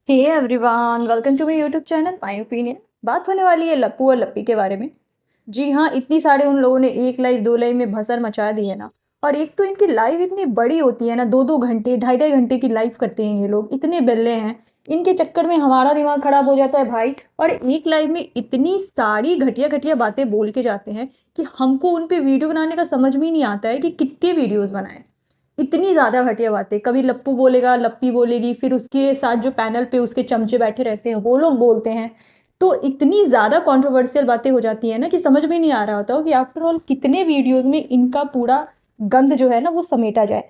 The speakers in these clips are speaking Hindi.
Hey everyone, welcome to my YouTube channel my opinion. बात होने वाली है लप्पू और लप्पी के बारे में। जी हाँ, इतनी सारे उन लोगों ने एक लाइव दो लाइव में भसर मचा दी है ना। और एक तो इनकी लाइव इतनी बड़ी होती है ना, दो दो घंटे ढाई ढाई घंटे की लाइव करते हैं ये लोग, इतने बिल्ले हैं। इनके चक्कर में हमारा दिमाग खराब हो जाता है भाई। और एक लाइव में इतनी सारी घटिया घटिया बातें बोल के जाते हैं कि हमको उन पे वीडियो बनाने का समझ में ही नहीं आता है कि कितने वीडियोस बनाएं। इतनी ज़्यादा घटिया बातें, कभी लप्पू बोलेगा, लप्पी बोलेगी, फिर उसके साथ जो पैनल पे उसके चमचे बैठे रहते हैं वो लोग बोलते हैं। तो इतनी ज़्यादा कंट्रोवर्शियल बातें हो जाती है ना कि समझ में नहीं आ रहा होता हो कि आफ्टर ऑल कितने वीडियोस में इनका पूरा गंद जो है ना वो समेटा जाए।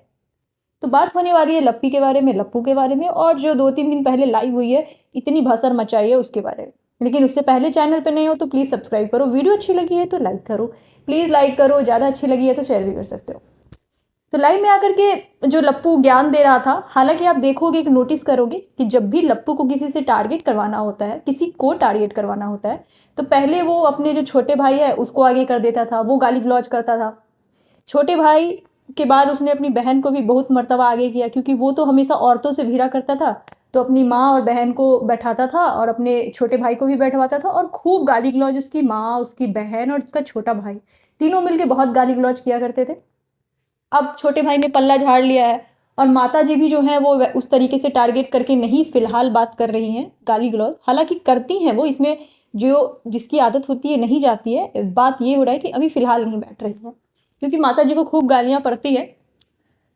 तो बात होने वाली है लप्पी के बारे में, लप्पू के बारे में, और जो 2-3 दिन पहले लाइव हुई है, इतनी भसर मचाई है उसके बारे में। लेकिन उससे पहले चैनल पे नए हो तो प्लीज़ सब्सक्राइब करो, वीडियो अच्छी लगी है तो लाइक करो, प्लीज़ लाइक करो, ज़्यादा अच्छी लगी है तो शेयर भी कर सकते हो। तो लाइव में आकर के जो लप्पू ज्ञान दे रहा था, हालांकि आप देखोगे कि नोटिस करोगे कि जब भी लप्पू को किसी से टारगेट करवाना होता है, किसी को टारगेट करवाना होता है, तो पहले वो अपने जो छोटे भाई है उसको आगे कर देता था, वो गाली गलौज करता था। छोटे भाई के बाद उसने अपनी बहन को भी बहुत मर्तबा आगे किया, क्योंकि वो तो हमेशा औरतों से भिड़ा करता था। तो अपनी माँ और बहन को बैठाता था और अपने छोटे भाई को भी बैठवाता था, और खूब गाली गलौज उसकी माँ, उसकी बहन और उसका छोटा भाई तीनों मिलके बहुत गाली गलौज किया करते थे। अब छोटे भाई ने पल्ला झाड़ लिया है, और माता जी भी जो है वो उस तरीके से टारगेट करके नहीं फिलहाल बात कर रही हैं गाली गलौज, हालांकि करती हैं वो, इसमें जो जिसकी आदत होती है नहीं जाती है। बात ये हो रहा है कि अभी फिलहाल नहीं बैठ रही है क्योंकि माता जी को खूब गालियां पड़ती है।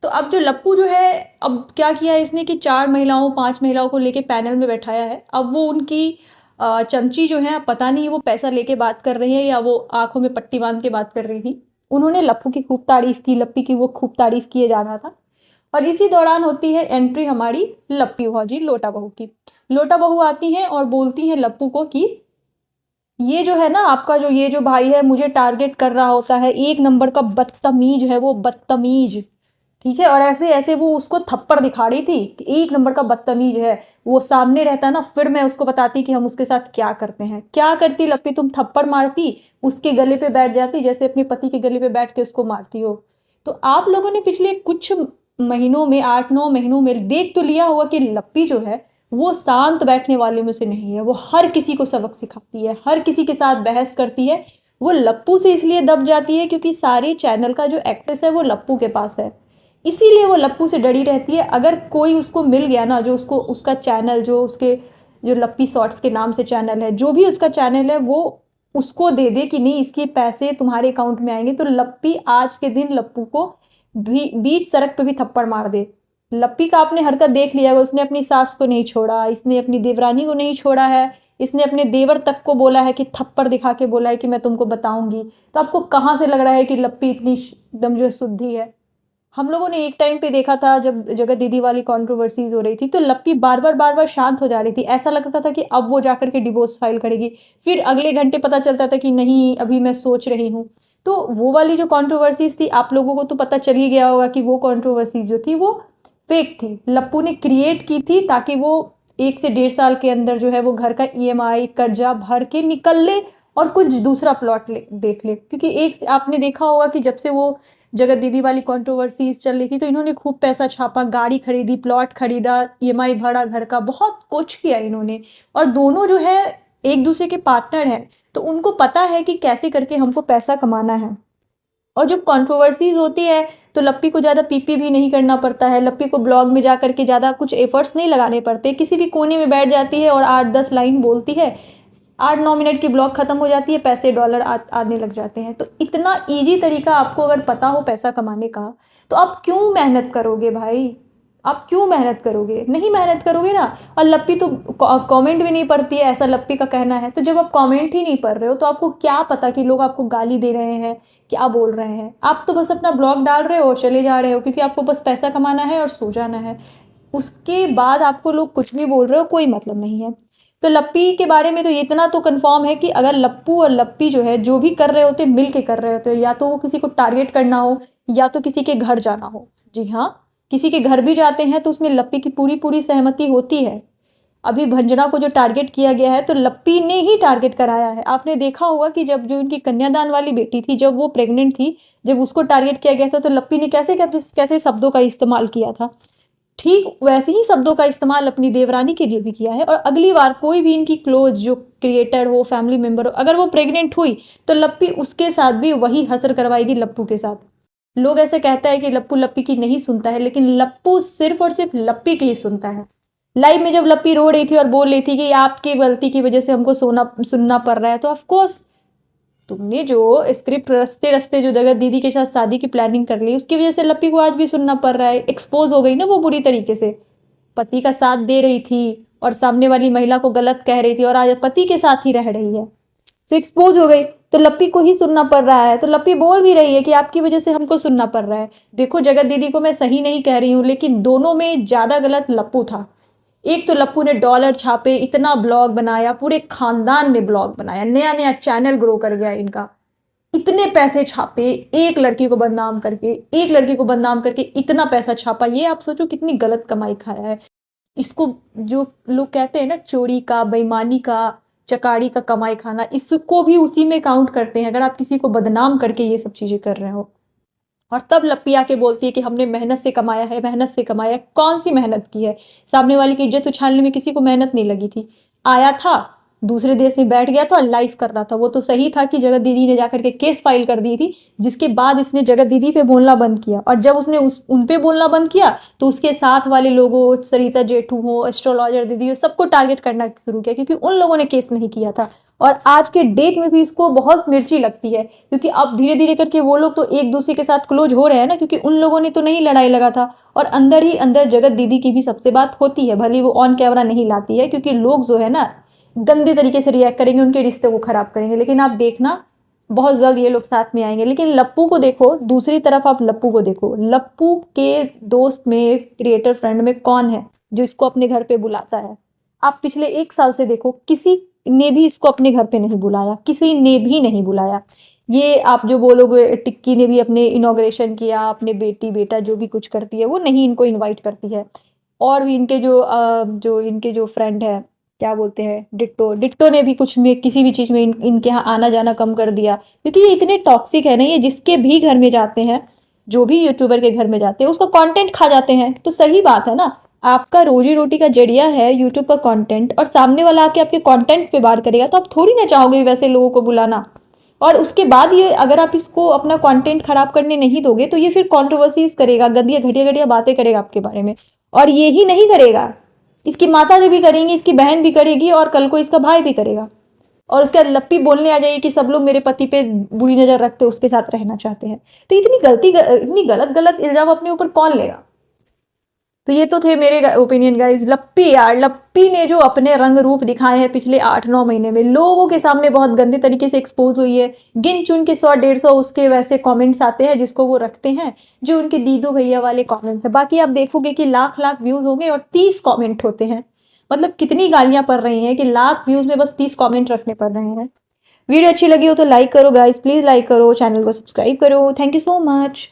तो अब जो लप्पू जो है, अब क्या किया है इसने कि 4 महिलाओं 5 महिलाओं को लेके पैनल में बैठाया है। अब वो उनकी चमची जो है, पता नहीं वो पैसा लेके बात कर रही है या वो आंखों में पट्टी बांध के बात कर रही थी। उन्होंने लप्पू की खूब तारीफ की, लप्पी की वो खूब तारीफ किए जा रहा था। और इसी दौरान होती है एंट्री हमारी लप्पी भौजी लोटा बहू की। लोटा बहू आती हैं और बोलती हैं लप्पू को कि ये जो है ना आपका जो ये जो भाई है मुझे टारगेट कर रहा होता है, एक नंबर का बदतमीज है वो, बदतमीज। ठीक है, और ऐसे ऐसे वो उसको थप्पड़ दिखा रही थी कि एक नंबर का बदतमीज है। वो सामने रहता ना, फिर मैं उसको बताती कि हम उसके साथ क्या करते हैं। क्या करती लप्पी तुम? थप्पड़ मारती, उसके गले पे बैठ जाती जैसे अपने पति के गले पे बैठ के उसको मारती हो। तो आप लोगों ने पिछले कुछ महीनों में, 8-9 महीनों में देख तो लिया होगा कि लप्पी जो है वो शांत बैठने वाले में से नहीं है। वो हर किसी को सबक सिखाती है, हर किसी के साथ बहस करती है। वो लप्पू से इसलिए दब जाती है क्योंकि सारे चैनल का जो एक्सेस है वो लप्पू के पास है, इसीलिए वो लप्पू से डरी रहती है। अगर कोई उसको मिल गया ना, जो उसको उसका चैनल, जो उसके जो लप्पी शॉर्ट्स के नाम से चैनल है, जो भी उसका चैनल है, वो उसको दे दे कि नहीं इसके पैसे तुम्हारे अकाउंट में आएंगे, तो लप्पी आज के दिन लप्पू को भी बीच सड़क पे भी थप्पड़ मार दे। लप्पी का आपने हरकत देख लिया है, उसने अपनी सास को नहीं छोड़ा, इसने अपनी देवरानी को नहीं छोड़ा है, इसने अपने देवर तक को बोला है कि थप्पड़ दिखा के बोला है कि मैं तुमको बताऊंगी। तो आपको कहाँ से लग रहा है कि लप्पी इतनी एकदम जो शुद्धि है? हम लोगों ने एक टाइम पे देखा था जब जगत दीदी वाली कंट्रोवर्सीज हो रही थी, तो लप्पी बार बार शांत हो जा रही थी। ऐसा लगता था कि अब वो जाकर के डिवोर्स फाइल करेगी, फिर अगले घंटे पता चलता था कि नहीं अभी मैं सोच रही हूँ। तो वो वाली जो कंट्रोवर्सीज थी, आप लोगों को तो पता चल ही गया होगा कि वो कंट्रोवर्सीज जो थी वो फेक थी, लप्पू ने क्रिएट की थी ताकि वो 1 से 1.5 साल के अंदर जो है वो घर का EMI कर्जा भर के निकल ले और कुछ दूसरा प्लॉट देख ले। क्योंकि एक आपने देखा होगा कि जब से वो जगत दीदी वाली कंट्रोवर्सीज चल रही थी, तो इन्होंने खूब पैसा छापा, गाड़ी खरीदी, प्लॉट खरीदा, EMI भरा घर का, बहुत कुछ किया इन्होंने। और दोनों जो है एक दूसरे के पार्टनर हैं, तो उनको पता है कि कैसे करके हमको पैसा कमाना है। और जब कंट्रोवर्सीज होती है तो लप्पी को ज़्यादा पीपी भी नहीं करना पड़ता है, लप्पी को ब्लॉग में जा करके ज़्यादा कुछ एफर्ट्स नहीं लगाने पड़ते, किसी भी कोने में बैठ जाती है और 8-10 लाइन बोलती है, 8-9 मिनट की ब्लॉग खत्म हो जाती है, पैसे डॉलर आने लग जाते हैं। तो इतना इजी तरीका आपको अगर पता हो पैसा कमाने का, तो आप क्यों मेहनत करोगे भाई? आप क्यों मेहनत करोगे? नहीं मेहनत करोगे ना। और लप्पी तो कमेंट भी नहीं पढ़ती है, ऐसा लप्पी का कहना है। तो जब आप कमेंट ही नहीं पढ़ रहे हो तो आपको क्या पता कि लोग आपको गाली दे रहे हैं, क्या बोल रहे हैं? आप तो बस अपना ब्लॉग डाल रहे हो, चले जा रहे हो, क्योंकि आपको बस पैसा कमाना है और सो जाना है। उसके बाद आपको लोग कुछ भी बोल रहे हो, कोई मतलब नहीं है। तो लप्पी के बारे में तो इतना तो कंफर्म है कि अगर लप्पू और लप्पी जो है जो भी कर रहे होते, मिल के कर रहे होते, या तो वो किसी को टारगेट करना हो या तो किसी के घर जाना हो। जी हाँ, किसी के घर भी जाते हैं तो उसमें लप्पी की पूरी पूरी सहमति होती है। अभी भंजना को जो टारगेट किया गया है तो लप्पी ने ही टारगेट कराया है। आपने देखा होगा कि जब जो उनकी कन्यादान वाली बेटी थी, जब वो प्रेग्नेंट थी, जब उसको टारगेट किया गया था, तो लप्पी ने कैसे कैसे शब्दों का इस्तेमाल किया था। ठीक वैसे ही शब्दों का इस्तेमाल अपनी देवरानी के लिए भी किया है। और अगली बार कोई भी इनकी क्लोज जो क्रिएटर हो, फैमिली मेंबर हो, अगर वो प्रेग्नेंट हुई तो लप्पी उसके साथ भी वही हसर करवाएगी लप्पू के साथ। लोग ऐसे कहता है कि लप्पू लप्पी की नहीं सुनता है, लेकिन लप्पू सिर्फ और सिर्फ लप्पी की ही सुनता है। लाइव में जब लप्पी रो रही थी और बोल रही थी कि आपकी गलती की वजह से हमको सुनना पड़ रहा है, तो ऑफकोर्स तुमने जो स्क्रिप्ट रस्ते रस्ते जो जगत दीदी के साथ शादी की प्लानिंग कर ली, उसकी वजह से लप्पी को आज भी सुनना पड़ रहा है। एक्सपोज हो गई ना वो बुरी तरीके से। पति का साथ दे रही थी और सामने वाली महिला को गलत कह रही थी, और आज पति के साथ ही रह रही है, तो एक्सपोज हो गई, तो लप्पी को ही सुनना पड़ रहा है। तो लप्पी बोल भी रही है कि आपकी वजह से हमको सुनना पड़ रहा है। देखो जगत दीदी को मैं सही नहीं कह रही हूँ, लेकिन दोनों में ज्यादा गलत लप्पू था। एक तो लप्पू ने डॉलर छापे, इतना ब्लॉग बनाया, पूरे खानदान ने ब्लॉग बनाया, नया नया चैनल ग्रो कर गया इनका, इतने पैसे छापे एक लड़की को बदनाम करके, एक लड़की को बदनाम करके इतना पैसा छापा। ये आप सोचो कितनी गलत कमाई खाया है। इसको जो लोग कहते हैं ना चोरी का, बेईमानी का, चकारी का कमाई खाना, इसको भी उसी में काउंट करते हैं अगर आप किसी को बदनाम करके ये सब चीजें कर रहे हो। और तब लप्पी आके बोलती है कि हमने मेहनत से कमाया है, मेहनत से कमाया है। कौन सी मेहनत की है? सामने वाले की इज्जत उछालने में किसी को मेहनत नहीं लगी थी। आया था दूसरे देश में, बैठ गया था और लाइव कर रहा था। वो तो सही था कि जगत दीदी ने जाकर के केस फाइल कर दी थी, जिसके बाद इसने जगत दीदी पे बोलना बंद किया। और जब उसने उन पे बोलना बंद किया तो उसके साथ वाले लोगों, सरिता जेठू हो, एस्ट्रोलॉजर दीदी हो, सबको टारगेट करना शुरू किया, क्योंकि उन लोगों ने केस नहीं किया था। और आज के डेट में भी इसको बहुत मिर्ची लगती है, क्योंकि अब धीरे धीरे करके वो लोग तो एक दूसरे के साथ क्लोज हो रहे हैं ना, क्योंकि उन लोगों ने तो नहीं लड़ाई लगा था। और अंदर ही अंदर जगत दीदी की भी सबसे बात होती है, भले वो ऑन कैमरा नहीं लाती है, क्योंकि लोग जो है ना गंदे तरीके से रिएक्ट करेंगे, उनके रिश्ते को खराब करेंगे। लेकिन आप देखना बहुत जल्द ये लोग साथ में आएंगे। लेकिन लप्पू को देखो, दूसरी तरफ आप लप्पू को देखो, लप्पू के दोस्त में, क्रिएटर फ्रेंड में कौन है जो इसको अपने घर पे बुलाता है? आप पिछले 1 साल से देखो, किसी ने भी इसको अपने घर पे नहीं बुलाया, किसी ने भी नहीं बुलाया। ये आप जो बोलोगे, टिक्की ने भी अपने इनॉग्रेशन किया, अपने बेटी बेटा जो भी कुछ करती है वो नहीं इनको इनवाइट करती है। और भी इनके जो इनके जो फ्रेंड है, क्या बोलते हैं, डिट्टो, डिट्टो ने भी कुछ में किसी भी चीज़ में इनके यहाँ आना जाना कम कर दिया, क्योंकि ये इतने टॉक्सिक है ना। ये जिसके भी घर में जाते हैं, जो भी यूट्यूबर के घर में जाते हैं, उसका कंटेंट खा जाते हैं। तो सही बात है ना, आपका रोजी रोटी का जरिया है यूट्यूब का कंटेंट, और सामने वाला आके आपके कंटेंट पे बात करेगा तो आप थोड़ी ना चाहोगे वैसे लोगों को बुलाना। और उसके बाद ये अगर आप इसको अपना कंटेंट खराब करने नहीं दोगे तो ये फिर कंट्रोवर्सीज करेगा, गंदी घटिया घटिया बातें करेगा आपके बारे में। और ये ही नहीं करेगा, इसकी माता जी भी करेंगी, इसकी बहन भी करेगी, और कल को इसका भाई भी करेगा। और उसके बाद लप्पी बोलने आ जाएगी कि सब लोग मेरे पति पे बुरी नजर रखते, उसके साथ रहना चाहते हैं। तो इतनी गलत गलत इल्जाम अपने ऊपर कौन लेगा? तो ये तो थे मेरे ओपिनियन गाइस। लप्पी यार, लप्पी ने जो अपने रंग रूप दिखाए हैं पिछले 8-9 महीने में, लोगों के सामने बहुत गंदे तरीके से एक्सपोज हुई है। गिन चुन के 100-150 उसके वैसे कमेंट्स आते हैं जिसको वो रखते हैं, जो उनके दीदू भैया वाले कमेंट्स है। बाकी आप देखोगे कि लाख लाख व्यूज होंगे और 30 कमेंट होते हैं। मतलब कितनी गालियां पड़ रही हैं कि लाख व्यूज में बस 30 कमेंट रखने पड़ रहे हैं। वीडियो अच्छी लगी हो तो लाइक करो गाइस, प्लीज लाइक करो, चैनल को सब्सक्राइब करो। Thank you so much.